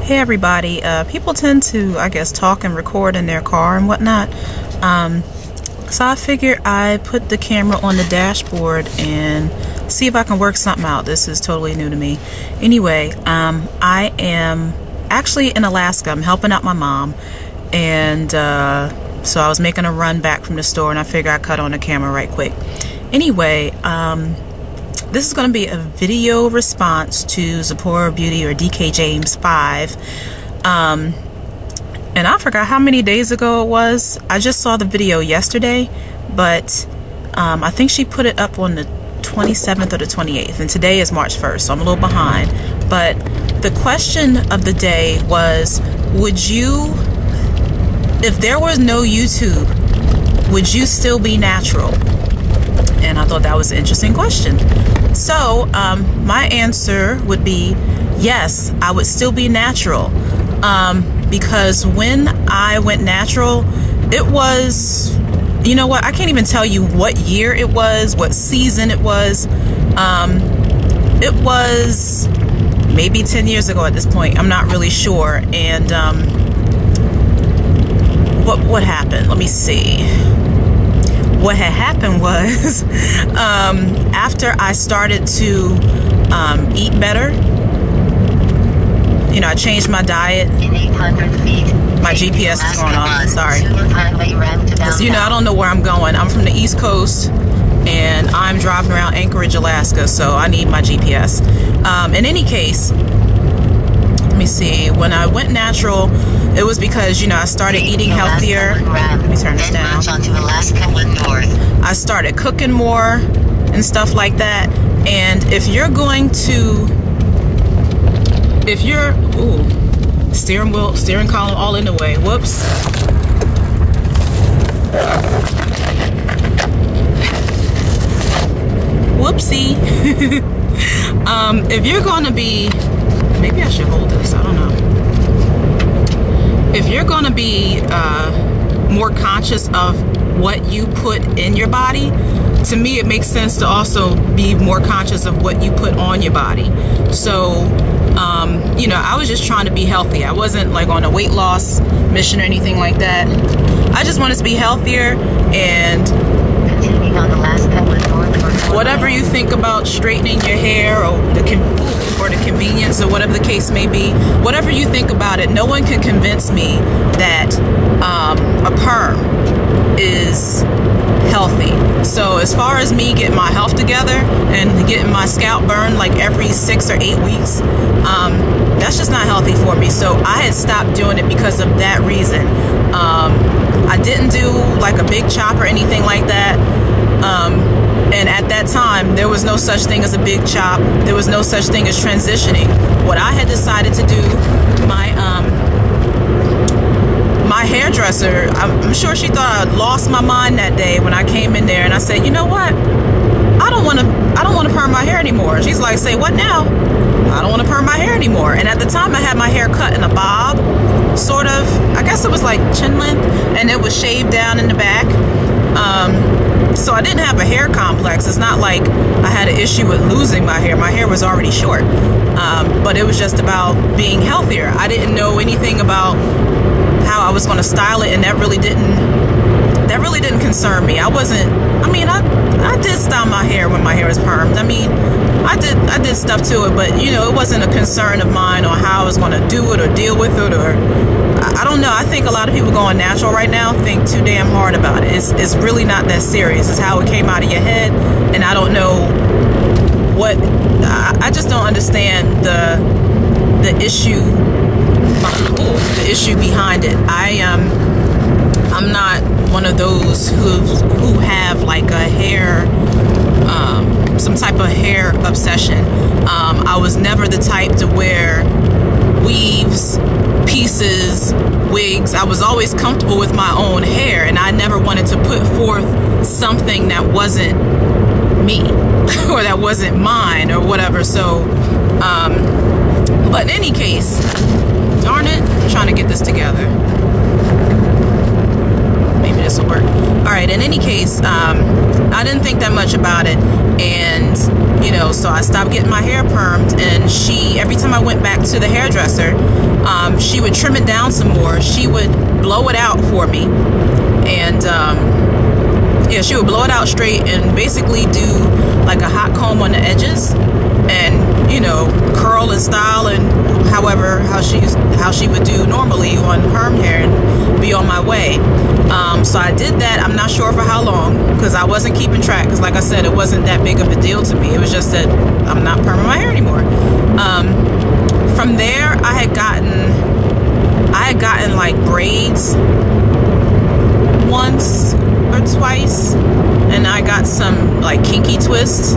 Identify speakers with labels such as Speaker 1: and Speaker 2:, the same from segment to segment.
Speaker 1: Hey everybody, people tend to, I guess, talk and record in their car and whatnot. So I figured I'd put the camera on the dashboard and see if I can work something out. This is totally new to me. Anyway, I am actually in Alaska. I'm helping out my mom, and so I was making a run back from the store, and I figured I'd cut on the camera right quick. Anyway, this is going to be a video response to Zipporah Beauty or DK James 5. And I forgot how many days ago it was. I just saw the video yesterday, but I think she put it up on the 27th or the 28th, and today is March 1st, so I'm a little behind. But the question of the day was, would you, if there was no YouTube, would you still be natural? And I thought that was an interesting question. So my answer would be yes, I would still be natural, because when I went natural, it was, you know what, I can't even tell you what year it was, what season it was. It was maybe 10 years ago at this point. I'm not really sure. And what happened? Let me see. What had happened was after I started to eat better, you know, I changed my diet. In 800 feet, my GPS is going off. Sorry. Because, you know, I don't know where I'm going. I'm from the East Coast, and I'm driving around Anchorage, Alaska, so I need my GPS. In any case, let me see. When I went natural, it was because, you know, I started eating healthier. Let me turn this down. I started cooking more and stuff like that. And if you're going to, ooh, steering column all in the way. Whoops. Whoopsie. If you're going to be, maybe I should hold this, I don't know. If you're going to be more conscious of what you put in your body, to me it makes sense to also be more conscious of what you put on your body. So you know, I was just trying to be healthy. I wasn't like on a weight loss mission or anything like that. I just wanted to be healthier. And whatever you think about straightening your hair or the convenience or whatever the case may be, whatever you think about it, no one can convince me that a perm is healthy. So as far as me getting my health together and getting my scalp burned like every 6 or 8 weeks, that's just not healthy for me. So I had stopped doing it because of that reason. I didn't do like a big chop or anything like that. And at that time, there was no such thing as a big chop. There was no such thing as transitioning. What I had decided to do, my hairdresser, I'm sure she thought I lost my mind that day when I came in there, and I said, you know what? I don't want to perm my hair anymore. She's like, say what now? I don't want to perm my hair anymore. And at the time, I had my hair cut in a bob, sort of. I guess it was like chin length, and it was shaved down in the back. So I didn't have a hair complex. It's not like I had an issue with losing my hair. My hair was already short. But it was just about being healthier. I didn't know anything about how I was going to style it, and that really didn't concern me. I did style my hair when my hair was permed. I mean, I did stuff to it, but you know, it wasn't a concern of mine on how I was going to do it or deal with it, or I don't know. I think a lot of people going natural right now think too damn hard about it. It's really not that serious. It's how it came out of your head, and I don't know what, I just don't understand the issue behind it. I'm not one of those who have like a hair, some type of hair obsession. I was never the type to wear weaves, pieces, wigs. I was always comfortable with my own hair, and I never wanted to put forth something that wasn't me or that wasn't mine or whatever. So but in any case, darn it, I'm trying to get this together. Maybe this will work. All right, in any case, I didn't think that much about it, and you know, know, so I stopped getting my hair permed, and every time I went back to the hairdresser, she would trim it down some more. She would blow it out for me, and yeah, she would blow it out straight and basically do like a hot comb on the edges, and, you know, curl and style, and however how she would do normally on perm hair, and be on my way. So I did that. I'm not sure for how long, because I wasn't keeping track, because like I said, it wasn't that big of a deal to me. It was just that I'm not perming my hair anymore. From there, I had gotten like braids once or twice, and I got some like kinky twists.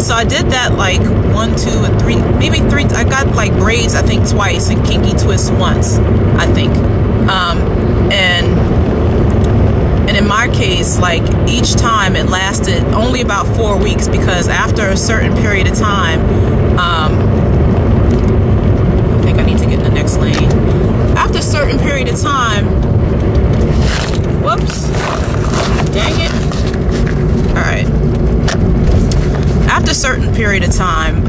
Speaker 1: So I did that like 1, 2, and 3, maybe 3. I got like braids, I think, twice, and kinky twists once, I think. And in my case, like, each time it lasted only about 4 weeks, because after a certain period of time, I think I need to get in the next lane. After a certain period of time, whoops, dang it. All right. After a certain period of time,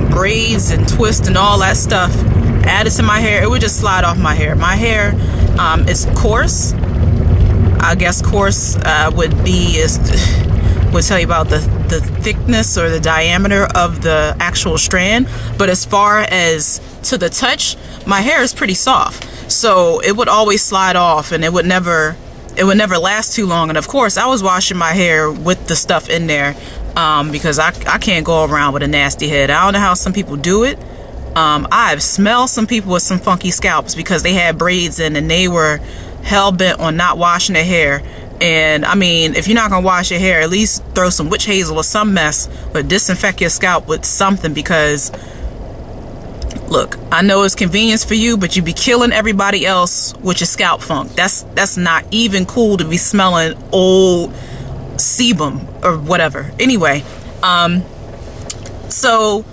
Speaker 1: braids and twists and all that stuff added to my hair, it would just slide off my hair. My hair is coarse. I guess coarse would tell you about the thickness or the diameter of the actual strand. But as far as to the touch, my hair is pretty soft. So it would always slide off, and it would never last too long. And of course, I was washing my hair with the stuff in there, because I can't go around with a nasty head. I don't know how some people do it. I've smelled some people with some funky scalps because they had braids in, and they were hell-bent on not washing their hair. And I mean, if you're not gonna wash your hair, at least throw some witch hazel or some mess, but disinfect your scalp with something, because look, I know it's convenience for you, but you be killing everybody else with your scalp funk. That's not even cool to be smelling old sebum or whatever. Anyway, so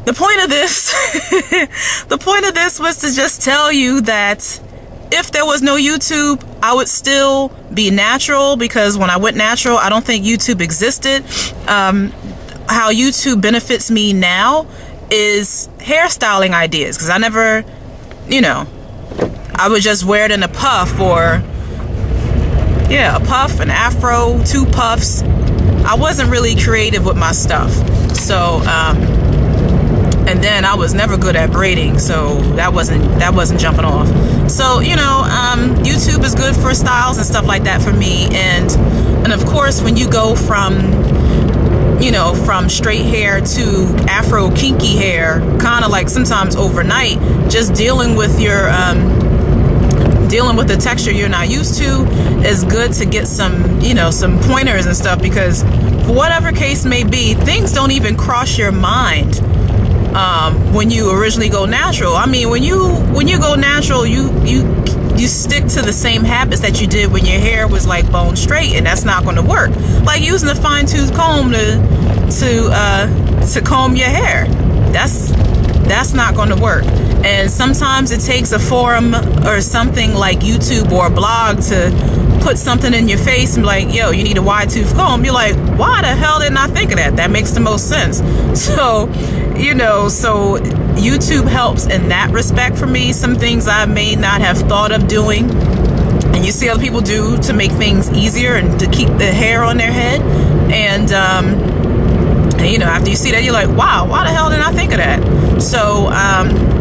Speaker 1: the point of this was to just tell you that if there was no YouTube, I would still be natural, because when I went natural, I don't think YouTube existed. How YouTube benefits me now is hairstyling ideas, because I never, you know, I would just wear it in a puff, or yeah, a puff, an afro, 2 puffs. I wasn't really creative with my stuff. So and then I was never good at braiding, so that wasn't jumping off. So, you know, YouTube is good for styles and stuff like that for me. And of course, when you go from, you know, from straight hair to afro kinky hair, kind of like sometimes overnight, just dealing with your dealing with the texture you're not used to, is good to get some, you know, some pointers and stuff, because for whatever case may be, things don't even cross your mind when you originally go natural. I mean, when you go natural, you stick to the same habits that you did when your hair was like bone straight, and that's not going to work. Like using a fine-tooth comb to comb your hair, that's not going to work. And sometimes it takes a forum or something like YouTube or a blog to put something in your face and be like, yo, you need a wide tooth comb. You're like, why the hell didn't I think of that? That makes the most sense. So, you know, so YouTube helps in that respect for me. Some things I may not have thought of doing, and you see other people do to make things easier and to keep the hair on their head. And you know, after you see that, you're like, wow, why the hell didn't I think of that? So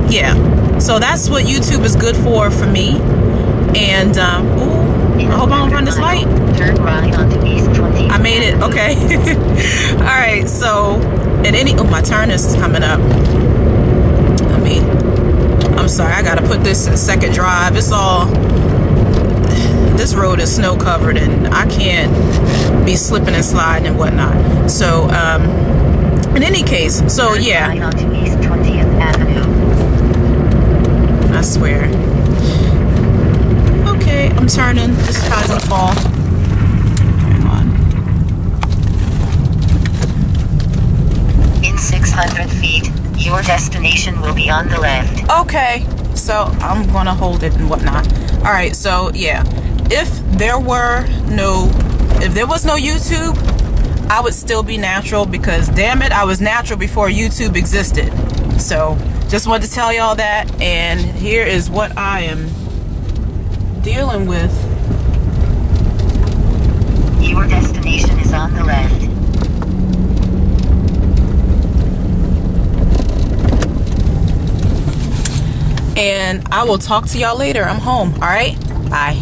Speaker 1: yeah, so that's what YouTube is good for me. And ooh, I hope I don't run this light.
Speaker 2: Turn right onto East 20th.
Speaker 1: I made it. Okay. All right. So, my turn is coming up. I'm sorry. I gotta put this in second drive. This road is snow covered, and I can't be slipping and sliding and whatnot. So, in any case, so yeah.
Speaker 2: Turn right onto East 20th Avenue.
Speaker 1: I swear. Okay, I'm turning. This car's gonna fall. Hang on.
Speaker 2: In 600 feet, your destination will be on the left.
Speaker 1: Okay, so I'm gonna hold it and whatnot. All right, so yeah, if there was no YouTube, I would still be natural, because damn it, I was natural before YouTube existed. So just wanted to tell y'all that, and here is what I am dealing with.
Speaker 2: Your destination is on the left.
Speaker 1: And I will talk to y'all later. I'm home. All right, bye.